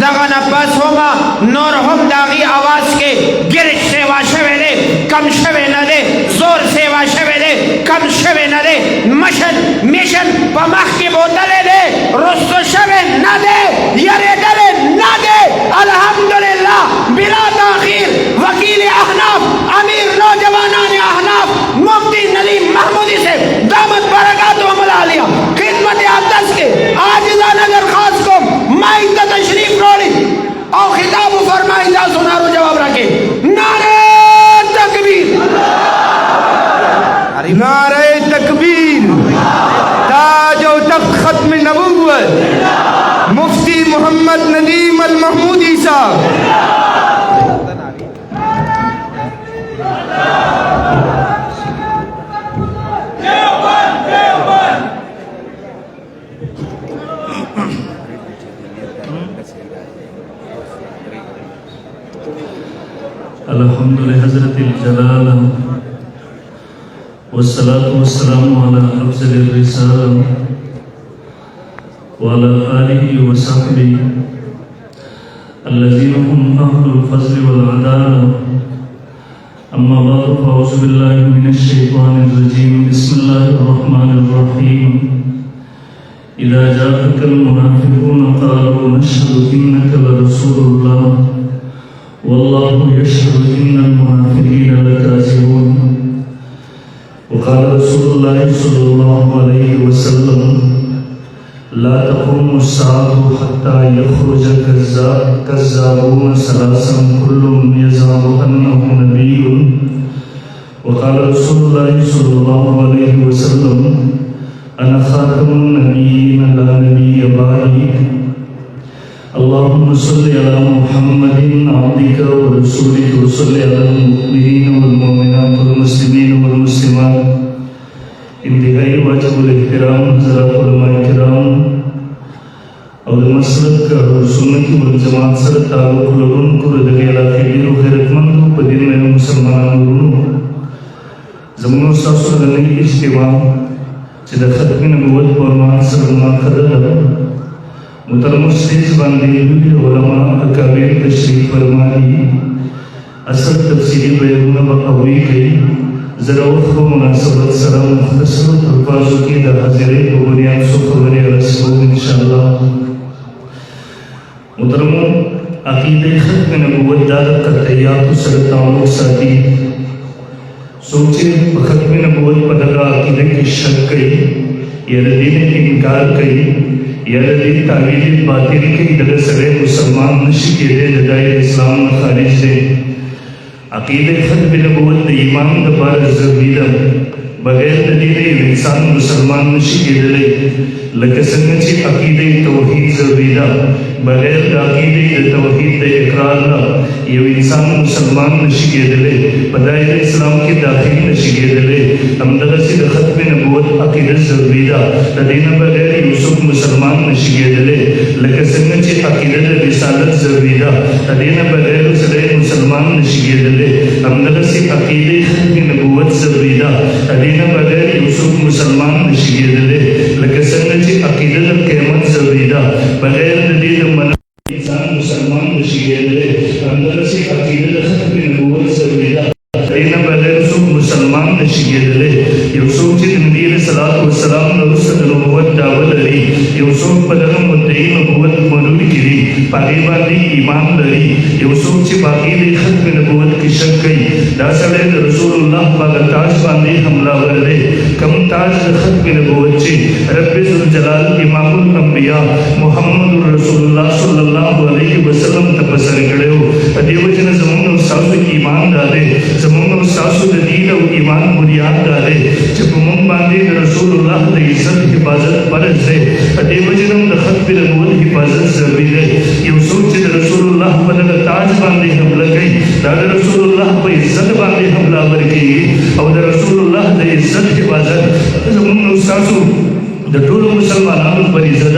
दगन अब्बास होमा नूर हम दागी आवाज के गिर सेवा शवेले कम शवे न दे जोर सेवा शवेले कम शवे न दे मशन मिशन पमख की बोतले दे रुस्तो शवे न दे यरे डरे न दे अल्हम्दुलिल्लाह बिला ताखीर वकील अहनाफ अमीर नौजवानान अहनाफ मुफ्ती नलीम महमूदी से दामत बरकातुहुम अलिया खिदमत अक़दस के आजिज़ाना दरख्वास्त को माइदा तशरीफ रोड़ी और खिताब फरमाइदा सुनारो जवाब रखे नारे तकबीर नारे तकबीर ताज और तख्त खत्म नबूवत मुफ्ती मोहम्मद नदीम अल महमूदी साहब। अल्हम्दुलिल्लाह हज़रतिल जलाल वस्सलातु वस्सलामु अला अफ़ज़लिर रिसाल व अला आलिहि व सहबिहि अल्लज़ीना हुम अहलुल फ़ज़्ल वल अदाला अम्मा बअद फ़अऊज़ु बिल्लाहि मिनश शैतानिर रजीम बिस्मिल्लाहिर रहमानिर रहीम इज़ा जाअकल मुनाफ़िक़ूना क़ालू नशहदु इन्नका लरसूलुल्लाह वल्लाहु यशहदु इन्नल मुनाफ़िक़ीना लकाज़िबून वक़ाल रसूलुल्लाहि सल्लल्लाहु अलैहि वसल्लम ला तक़ूमु अस्साअतु हत्ता यख़रुज कज़्ज़ाबून सलासन कुल्लुहुम यज़अमु अन्नहु नबिय्युन वक़ाल रसूलुल्लाहि सल्लल्लाहु अलैहि वसल्लम अना ख़ातमुन नबिय्यीन ला नबिय्य बअदी अल्लाहुम्मा सल्लि अला मुहम्मदिन अब्दिका व रसूलिका व सल्लि अलल मुमिनीन वल मुमिनात वल मुस्लिमीन वल मुस्लिमात। इंतहाई वाजिबुल एहतराम हज़रात उलमाए किराम और मसलक और सुन्नत वल जमात सर ताल्लुक़ लोगों को रदगे इलाके दिलो गैरतमंद पदिन में मुसलमान लोगों ज़मानो सासुर गने इज्तिमा चिदा खत्म नबूवत फरमान सल्लल्लाहु अलैहि वसल्लम मुहतरम स्टेज बंदे उलमा अकाबिर तशरीफ फरमाई असल तफसीली बयान बकवी गई जरा वो मुनासबत सलाम मुख्तसर अल्फाजों की हाजिर बुनियाद सो खबर रसूल इंशाअल्लाह। मुहतरम अकीदे खत्म नबूवत दादत का तैयार सर ताल्लुक साथी सोचे खत्म नबूवत पदगा अकीदे की शक कई यदीन इनकार कई यदि तावील बातिल के दर सरे मुसलमान नशी के दे जदाई इस्लाम न खारिज दे अकीदे खत्म नबूवत ईमान द बार ज़मीदम बगैर दलील इंसान मुसलमान नशी के दले लकसंगची अकीदे तौहीद ज़मीदा बगैर अकीदे तौहीद इकरार ना ये इंसान मुसलमान नशी के दले बदाइल इस्लाम के दाखिल नशी के दले हमदरसी खत्म नबूवत अकीदे ज़मीदा तदीन बगैर यूसुफ मुसलमान नशी के दले लकसंगची अकीदे रिसालत ज़मीदा तदीन बगैर सरे मुसलमान नशी के दले हमदरसी अकीदे खत्म नबूवत ज़मीदा तदीन बगैर यूसुफ मुसलमान नशी के दले लकसंगची अकीदे क़यामत ज़मीदा बगैर दलील मन इंसान मुसलमान नशी के दले हमदरसी अकीदे खत्म नबूवत ज़मीदा तदीन बगैर यूसुफ मुसलमान नशी के दले यूसुफ जी नबी सल्लल्लाहु अलैहि वसल्लम नरुसद नबूवत दावत लरी यूसुफ बदरम मुद्दई नबूवत मरूद गिरी पागीबानी ईमान लरी यूसुफ जी बाकी दे खत्म नबूवत की शक कई दासले रसूलुल्लाह पाक ताज बांधी हमला वरदे कम ताज खत्म नबूवत जी रब्बे जुल जलाल इमामुल अंबिया मुहम्मदुर रसूलुल्लाह सल्लल्लाहु अलैहि वसल्लम तपसर गड़ो देवजन जमुन सासु ईमान डाले जमुन सासु दीन और ईमान बुनियाद डाले जब मुम बांधे रसूलुल्लाह की इज्जत हिफाजत फर्ज है देवजनम दखत पे नबूवत हिफाजत जरूरी है ये सोच रसूलुल्लाह पर ताज बांधे हम लगे दादा रसूलुल्लाह पर इज्जत बांधे हमला वर की और रसूलुल्लाह की इज्जत हिफाजत जमुन सासु د ټول مسلمانانو پر عزت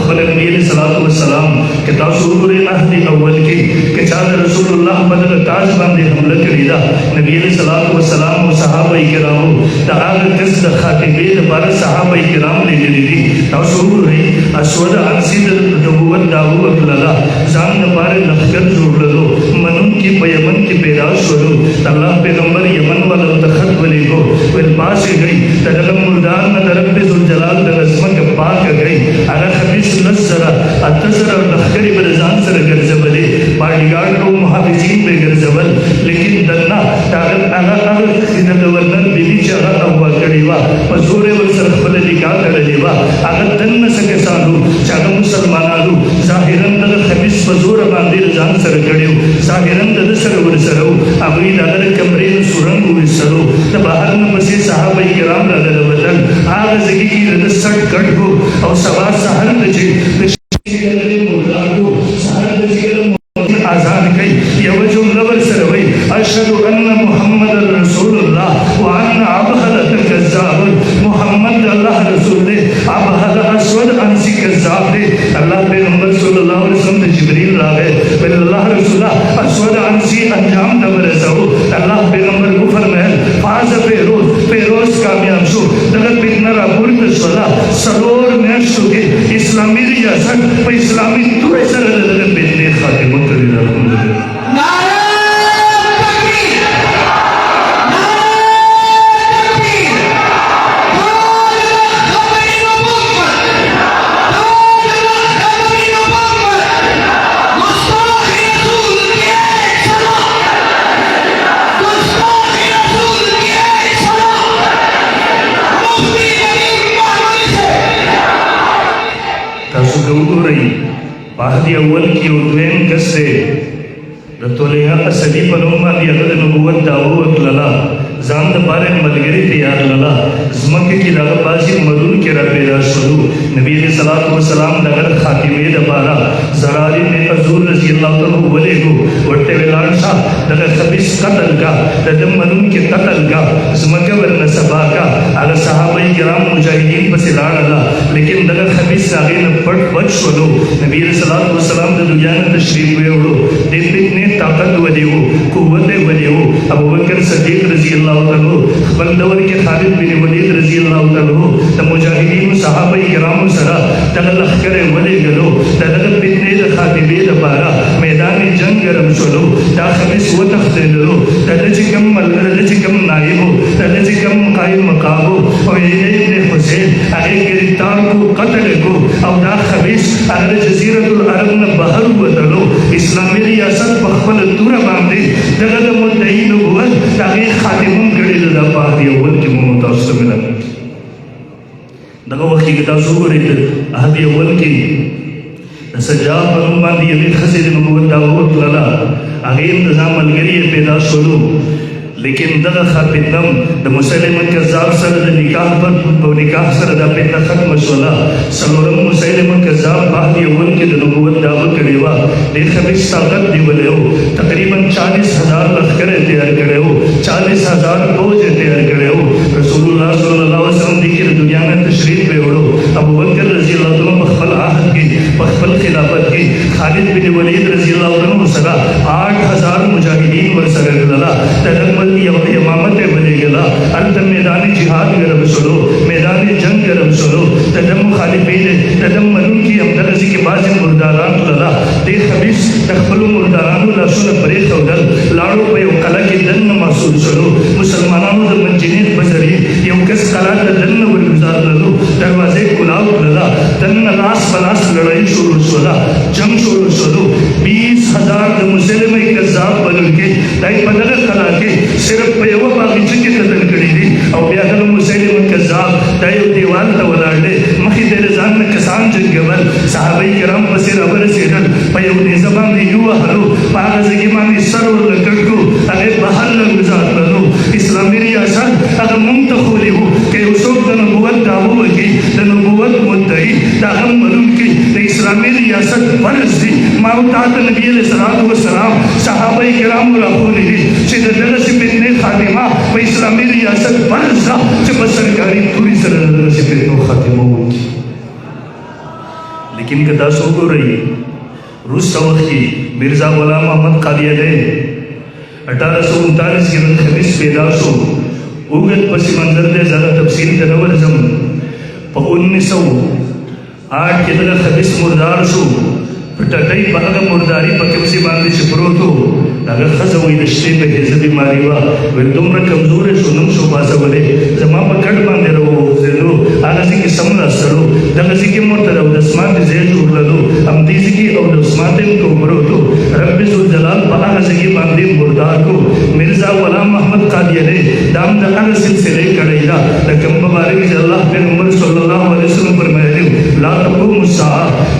خپل نبی علیہ الصلوۃ والسلام کې تاسو ګورئ مهدی اول کې چې چا رسول الله بدل تاج باندې حمله کړی دا نبی علیہ الصلوۃ والسلام او صحابه کرامو دا هغه کس د خاتمه لپاره صحابه کرام لګلې دي تاسو ګورئ اسود انسی د نبوت داو الله ځان لپاره لخر جوړلو منون کې په یمن کې پیدا شولو الله پیغمبر یمن والا تخت ولې کو ول پاسه گئی دغه مردار نه رب ذل جلال د عظمت پاک گئی هغه خبيث نظر اتذر لخر برزان سره ګرځولې باډیګارد او محافظین به ګرځول لیکن دنا هغه د گورنر بیبي چې هغه هوا کړی وا په زور ور سره خپل نکاح کړی وا هغه دنه څنګه سالو چې هغه مسلمانانو ظاهرا د خبيث په زور باندې ځان سره کړیو ظاهرا د سره ور سره هغه د کمرې سورنګ وسرو د بهر نه پسې صحابه کرام راغله وطن هغه ځکه چې د سټ کټ کو او سبا سحر د چې د مردارو سحر د چې آزاد کړي یو جمله ور سره وای اشهد ان محمد رسول الله وان ابهل الكذاب محمد الله رسول الله ابهل اسود انسی کذاب دے اللہ پیغمبر صلی اللہ علیہ وسلم جبریل راغے بل اللہ رسول اسود انسی انجام دبرسو اللہ پیغمبر کو فرمائے فاز پیروز کامیاب شو دغه پیغمبر راپورته شولا سرور میاشتو کې اسلامي ریاست په اسلامي توګه سره دغه پیغمبر خاتمه کړی راغله مهدی اول کی ودوین کس سے رتولیہ اصلی پنوما دی اغد نبوت داو اکللا زان دا پارے مدگری تیار للا زمکہ کی لغا بازی مدون کے رب پیدا شدو نبی علیہ السلام لگر خاتمی دا پارا زراری میں حضور رضی اللہ تعالیٰ ولے گو وٹے ویلان شاہ لگر خبیص قتل کا ددم مدون کے قتل کا زمکہ ورن سبا کا اگر صحابہ کرام مجاہدین پس لان اللہ لیکن لگر خبیص آغین پڑھ بچ شدو نبی علیہ السلام دا دنیا نے تشریف ہوئے اڑو دے پتنے طاقت ودے ہو قوت ودے ہو ابو بکر صدیق رضی اللہ تعالیٰ بندور کے خالد بن ولید رضی اللہ تعالیٰ دا مجاہدین صحابہ کرام سرا تغلق کرے ولے گلو تغلق پتنے دا خاتبے دا پارا میدان جنگ گرم شلو دا خبیص و تختلو تدجکم نائبو تدجکم قائم مقابو اور یہ ابن حسین اگر گرفتار کو قتل کو اور دا خبیص اگر جزیرت العرب نا بہر وطلو اسلامی ریاست بخفل دورا باندے دغل مدعی نبوت تاغیر خاتمون کڑی لدہ پاہدی اول کی ممتاز ملا دغا وقتی کتا سو رہی اہدی اول کی سجاب بنو باندی یمین خسید نبوت داوت للا اغیر نظام الگری پیدا شلو لیکن دغه خاتم د مسلمان کذاب سره د نکاح پر نکاح سره د پیدا ختم شولا سلورم مسلمان کذاب باندې اول کې د نبوت دعوه کړی و د خبيث طاقت دی ولو تقریبا 40000 لخر تیار کړو 40000 فوج تیار کړو رسول الله صلی الله علیه وسلم د دنیا میں تشریف پہ وړو ابو بکر رضی الله عنه خپل عہد کې خپل خلافت کې خالد بن ولید رضی الله عنه سره 8000 مجاهدین ور سره دلا تدمل امامت بنے گلا اردم میدان جہاد گرم شلو میدان جنگ گرم شلو تدم خالفین تدم منون کی امدرزی کے باز مرداران للا دے خبیص تخبلو مردارانو لاشون بریخ او دل لاڑو پہ یو قلع کی دن محصول شلو مسلمانانو دا منجنین بزری یو کس قلع دا دن ورگزار للو دروازے کلاو للا دن لاس پلاس لڑائی شروع شلا جنگ شروع شلو 20,000 دا مسلم کذاب بنل کے دائی پدر قلع کے صرف په یو باندې چې قتل کړی دي او بیا د مسلمان کذاب د یو دیوال ته ولاړ دي مخې د ځان نه کسان جنگول صحابه کرام پسې راورسېدل په یو دې زبان دی یو هلو په هغه ځای باندې سر ورکړو هغه بهر له گزار کړو اسلامي ریاست هغه منتخب لیو کې اوسو د نبوت دعوه کوي د نبوت مدعي دا هم ملک کې इस्लामी रियासत फर्ज थी माउतात नबी अलैहिस्सलातु वस्सलाम सहाबा किराम राहुल दी सिद दरस बिन खातिमा व इस्लामी रियासत फर्ज था जब सरकारी पूरी तरह दरस बिन खातिमा हुई लेकिन कदा सो हो रही रूस सवत की मिर्जा गुलाम अहमद कादियानी 1839 के खमीस पैदाशो उगत पसी मंजर दे ज़्यादा तफसील तनवर जम 1908 के दर खमीस मुर्दार शो पटटाई बाग मुर्दारी पकम से बांधे छिपरो तो अगर खज़ हुई रिश्ते में हिज़ बीमारी वा वे तुम कमजोर है सुनम शो बाज़ा वाले जमा पकड़ बांधे रहो ज़रूर आगज़ी की समला सरो दगज़ी की मुर्तरा उदस्मात ज़ेल उड़लो अम्तीज़ी की और उदस्मातें तो उमरो तो रब्बी ज़ुल्जलाल बागज़ी की बांधे मुर्दार को मिर्ज़ा गुलाम अहमद कादियानी दाम दकान सिलसिले करेगा लकम बबारी अल्लाह पैगंबर सल्लल्लाहु अलैहि वसल्लम फरमाए ला तक़ूमुस्सा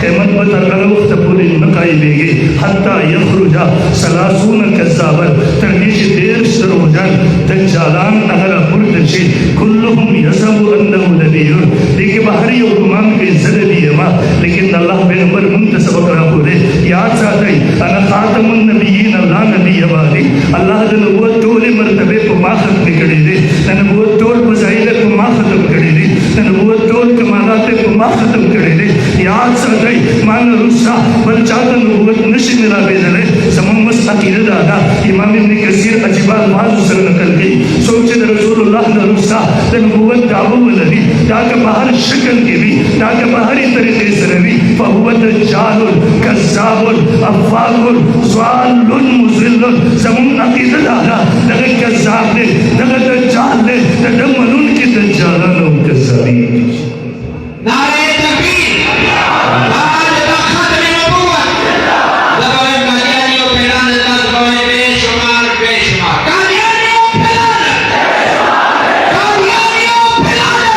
क़यामत पर वक्त पूरी नकाई बेगी हत्ता यखरुजा सलासून कज़्ज़ाबन तरनीश देर सरोजन दज्जालान अगर मुर्तशी कुल्लुहुम यज़हबु अन्नहु नबियुन देखिए बाहरी और गुमान के ज़रिए दिया लेकिन अल्लाह पैगंबर मुंतसब करा बोले याद साथी अना खातमुन नबिय्यीन ला नबी बादी अल्लाह ने नबूवत तोले मर्तबे को मा खत्म करे दे नबूवत तोल फज़ाइल को मा खत्म करे दे नबूवत तोल कमालात को मा खत्म करे दे याद साथी मान रुसा बलचाता नबूवत नशी मिला बेदले सममस अकीदत आदा इमाम इब्न कसीर अजीबा अल्फाज से नकल की सोचे रसूलुल्लाह ने रुसा नबूवत दावो वलदी ताकि बाहर शक्ल की भी ताकि बाहरी तरीके से रही फहुवत जालुल कज़्ज़ाबुल अफ़ाकुल ज़ालुल मुज़िल्लुल समम अकीदत आदा लगे कज़्ज़ाब ने लगे दज्जाल ने तदमनुन की दज्जालान और कज़्ज़ाबीन नारे तकबीर आज खत्म नबूवत दबाए कादियानियों फैलान अल्लाह दबाए बेशुमार कादियानियों फैलान कादियानियों फैलान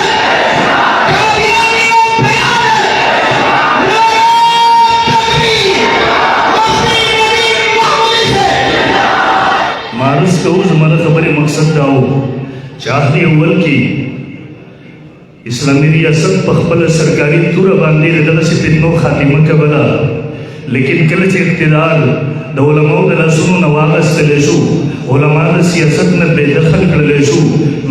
कादियानियों फैलान नारे तकबीर मुफ्ती नदीम महमूद से मारस को हमारा खबर मकसद दाओ चाहती अव्वल की इस्लामी रियासत पखबल सरकारी तुर बांधी रदल से पिन्नो खातिमा का बला लेकिन कल से इक़्तिदार दौलमाओं दला सुनो नवागस तलेशु उलमा सियासत में बेदखल कर लेशु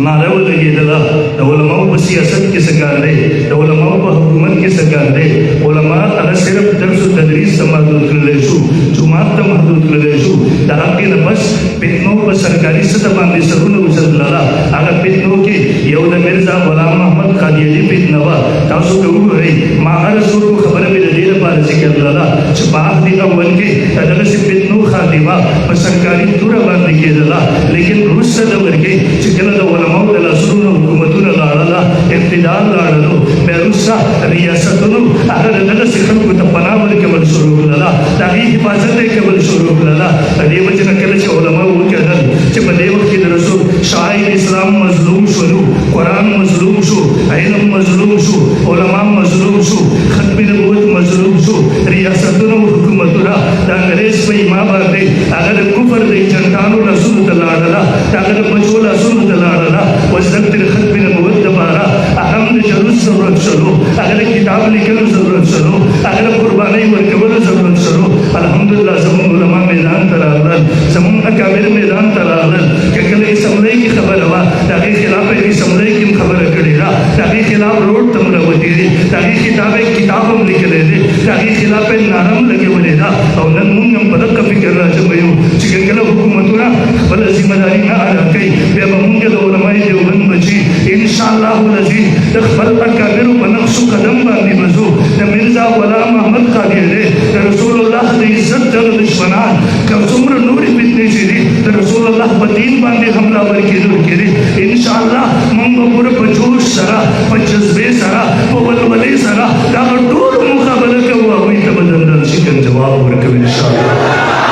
नारे लगे दला दौलमाओं को सियासत के सकार दे दौलमाओं को हुकूमत के सकार दे उलमा अगर सिर्फ दर्स तदरीस समादूद कर लेशु जुमात तमादूद कर लेशु ताकि न बस पिन्नो पर सरकारी सतह बांधी सरुन उजद लाला अगर पिन्नो के यौद मिर्जा गुलाम अहमद कादियानी पिन्नवा तासु के उरे माहर सुर को खबर में दीर पर जिक्र लाला छपाह दी अव्वल के अदल से पिन्नो खातिमा पर सरकारी तुरा बांधी के दला लेकिन रूस दवर के चिकन उलमा दला सुरुन हुकूमतुन लाला इक़्तिदार लालो बेरुसा रियासतुन अगर दल से खल को तपनावर के बल शुरू लाला ताकि हिफाजत के बल शुरू लाला अदे वचन कल से उलमा वो के दल जब दे वक्त के रसूल शाहिद इस्लाम मजलूम शुरू कुरान मजलूम शो इल्म मजलूम शो उलमा मजलूम शो खत्म नबूवत मजलूम शो रियासतुन हुकूमतुन अंग्रेज पे इमाम बाते अगर कुफर दे चंटानो रसूल दलाला अगर मजूल रसूल दलाला वजदत खत्म नबूवत दबारा अहम जरूर जरूरत चलो अगर किताब लिखल जरूरत चलो अगर कुर्बानी वर्कबल जरूरत चलो अल्हम्दुलिल्लाह जमून उलमा मैदान तलालन जमून अकाबिर मैदान तलालन के कले समले की खबर हवा ताकि खिलाफ की समले की खबर करेगा ताकि खिलाफ रोड तमरवती रे ताकि किताब हम लिख ले दे ताकि खिलाफ नारम लगे बनेगा और नन मुंगम पदक का फिक्र राज भयो चिकन कला हुकूमतुना बल जिम्मेदारी ना आ कई बे मुंगे उलमाए देवबंद बची इंशाअल्लाह अजीज तखबल अकाबिर बनक्श कदम बांधी बजो द मिर्जा गुलाम अहमद कादियानी रसूलुल्लाह दी इज्जत दल दुश्मनान का उम्र नूर बितने चली रसूलुल्लाह बदीन बांधे हमलावर के दूर के इंशाअल्लाह मंगपुर पजोश सरा पजज़बे सरा वलवले सरा दा टूर मुकाबला का हुआ हुई तबदल चिकन जवाब और कभी इंशाअल्लाह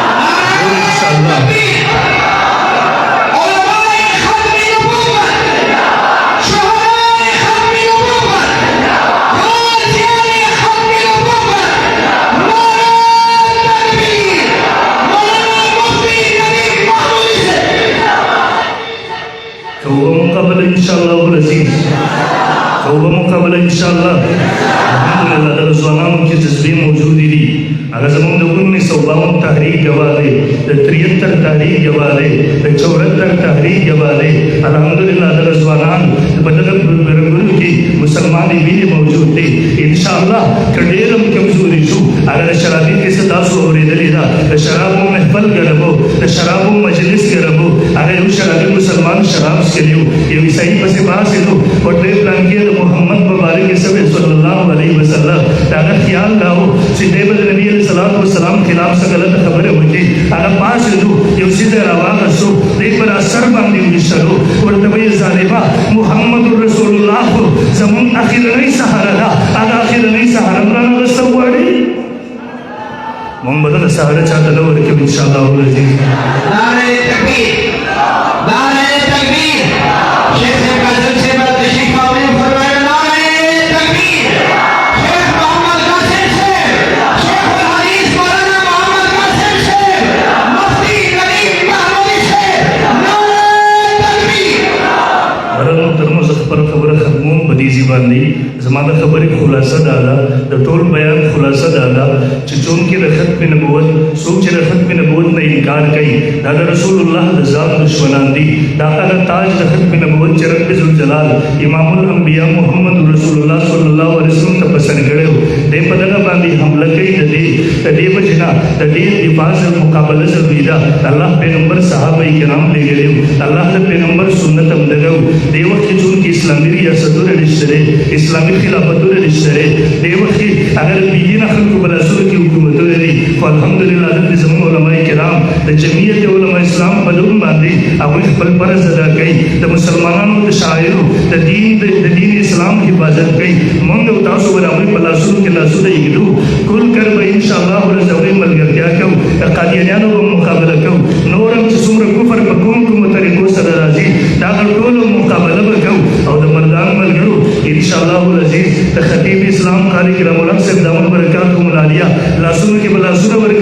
इंशाअल्लाह अल्हम्दुलिल्लाह दरस वनाम की तस्लीम هغه زموږ د 1952 تحریک گواه دی، د 73 تحریک گواه دی، د 74 تحریک گواه دی. الحمدلله دغه ځوانان په دغه رنګونو کې مسلمانې وینې موجود دي. انشاءالله که ډېر هم کمزوري شو، هغه د شرابي کیسه تاسو اورېدلې ده، د شرابو محفل ګرمو، د شرابو مجلس ګرمو، هغه یو شرابي مسلمان شراب څښلی و، یو عیسایي پسې پاڅېدو او ډېر پلان کې د محمد مبارک صلی الله علیه وسلم د هغه خیال دا و چې دی به د نبي علیه الصلاة والسلام خلاف څه غلطه خبره وکړي. هغه پاڅېدو، یو څیز یې راواخیستو، دی پر سر باندې وویشتلو، ورته به یې ظالمه محمد رسول الله زموږ اخرنۍ سهاره ده، هغه اخرنۍ سهاره هم رانه اخیستل غواړي. موږ به دغه سهاره چاته نه ورکوو انشاءالله العزیز. نعرہ تکبیر، نعرہ تکبیر. شیخ قاسم سے تشریف آوری فرمائے نعرہ تکبیر. شیخ محمد قاسم سے، شیخ الحدیث مولانا محمد قاسم سے، مفتی ندیم محمودی سے نعرہ تکبیر. محترمو زه خبره ختموم په دې ځای باندې. زما د خبرې خلاصه دا ده، د ټول بیان خلاصه دا ده چې چونکې د ختم نبوت څوک چې د ختم نبوت نه انکار کوي دا د رسول الله د ذات دشمنان دي. دا هغه تاج د ختم نبوت چې رب ذوالجلال امام الانبیاء محمد رسول الله صلی الله علیه وسلم ته پسند کړی و، دی په دغه باندې حمله کوي. د دې وجې نه د دې دفاع سره مقابله ضروري ده. الله پیغمبر صحابه کرام لېږلي وو، الله د پیغمبر سنت هم دغه و. دې وخت کې چونکې اسلامي ریاستونه نشته دی، اسلامي خلافتونه نشته دی، دې وخت کې اگر بېدینه خلکو په لاسونو کې حکومتونه دي، خو الحمدلله دلته زموږ علما کرام د جمعیت علما اسلام په نوم باندې هغوی خپل فرض ادا کوي، د مسلمانانو د شاعرو د دین اسلام حفاظت کوي. موږ او تاسو به د هغوی په لاسونو کې لاسونه ایږدو، کل کر به انشاءالله ورځ د هغوی ملګرتیا کوو، د قادیانیانو به مقابله کوو، نور هم چې څومره کفر په کومو طریقو سره راځي د هغه ټولو مقابله به کوو. او د مردان ملګرو انشاءالله العزیز د خطیب اسلام قاری کرام الحق صاحب دامن برکاتهم العالیه لاسونو کې به لاسونه ورکوو.